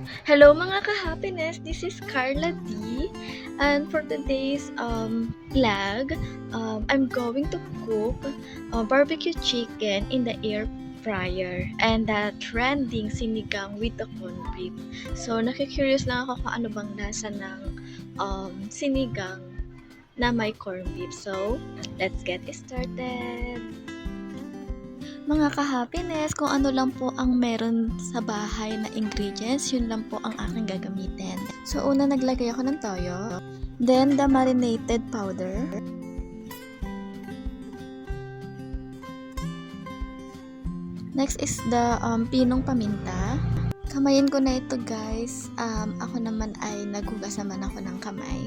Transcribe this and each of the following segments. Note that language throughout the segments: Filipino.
Hello mga ka-happiness, this is Carla D. And for today's vlog, I'm going to cook barbecue chicken in the air fryer and the trending sinigang with the corned beef. So nakikurious lang ako kung ano bang lasa ng sinigang na may corned beef. So let's get started! Mga ka-happiness, kung ano lang po ang meron sa bahay na ingredients, yun lang po ang aking gagamitin. So, una naglagay ako ng toyo, then the marinated powder, next is the pinong paminta. Kamayin ko na ito guys, ako naman ay naghugas naman ako ng kamay.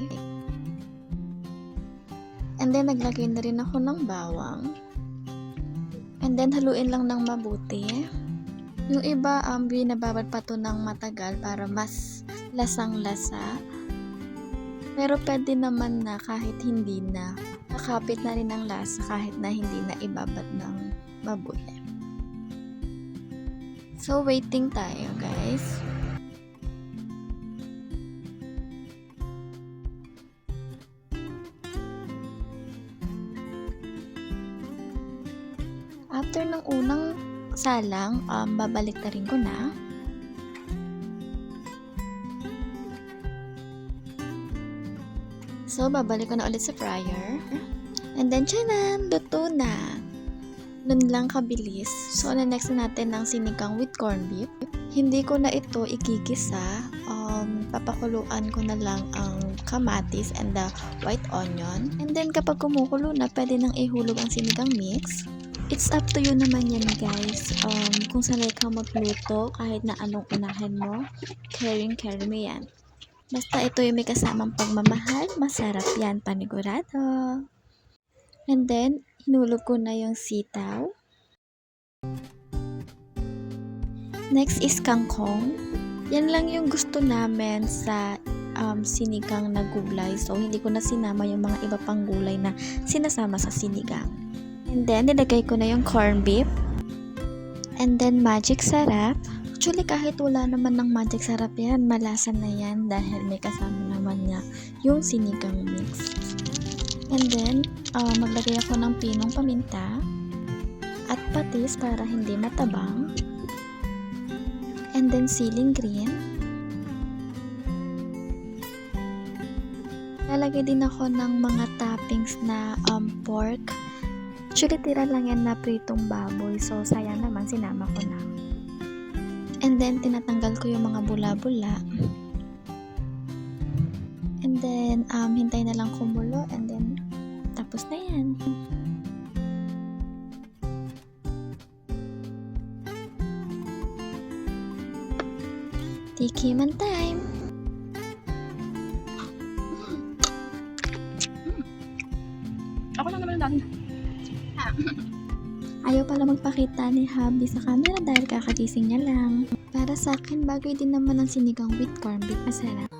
And then, naglagay na rin ako ng bawang. And then, haluin lang ng mabuti. Yung iba, binababad pa to ng matagal para mas lasang-lasa. Pero pwede naman na kahit hindi na. Nakapit na rin ang lasa kahit na hindi na ibabad ng mabuti. So, waiting tayo guys. After ng unang salang, babalik na rin ko na. So, babalik ko na ulit sa fryer. And then, tiyanan! Luto na! Nun lang kabilis. So, next na natin ang sinigang with corned beef. Hindi ko na ito igigisa. Papakuluan ko na lang ang kamatis and the white onion. And then, kapag kumukulo na, pwede nang ihulog ang sinigang mix. It's up to you naman yan guys. Kung sanay ka magluto, kahit na anong unahin mo, carry mo yan. Basta ito yung may kasamang pagmamahal, masarap yan, panigurado. And then, hinulog ko na yung sitaw. Next is kangkong. Yan lang yung gusto namin sa sinigang na gulay. So, hindi ko na sinama yung mga iba pang gulay na sinasama sa sinigang. And then, nilagay ko na yung corned beef. And then, magic sarap. Actually, kahit wala naman ng magic sarap yan, malasa na yan dahil may kasama naman niya yung sinigang mix. And then, maglagay ako ng pinong paminta at patis para hindi matabang. And then, siling green. Lalagay din ako ng mga toppings na pork. Actually, tira lang yan na pritong baboy. So, sayang naman, sinama ko na. And then, tinatanggal ko yung mga bula-bula. And then, hintay na lang kumulo. And then, tapos na yan. Tikiman time! Ako lang naman ang dami. Ayaw pala magpakita ni Habi sa camera dahil kakagising niya lang. Para sa akin, bagay din naman ang sinigang with corned beef. Masarap.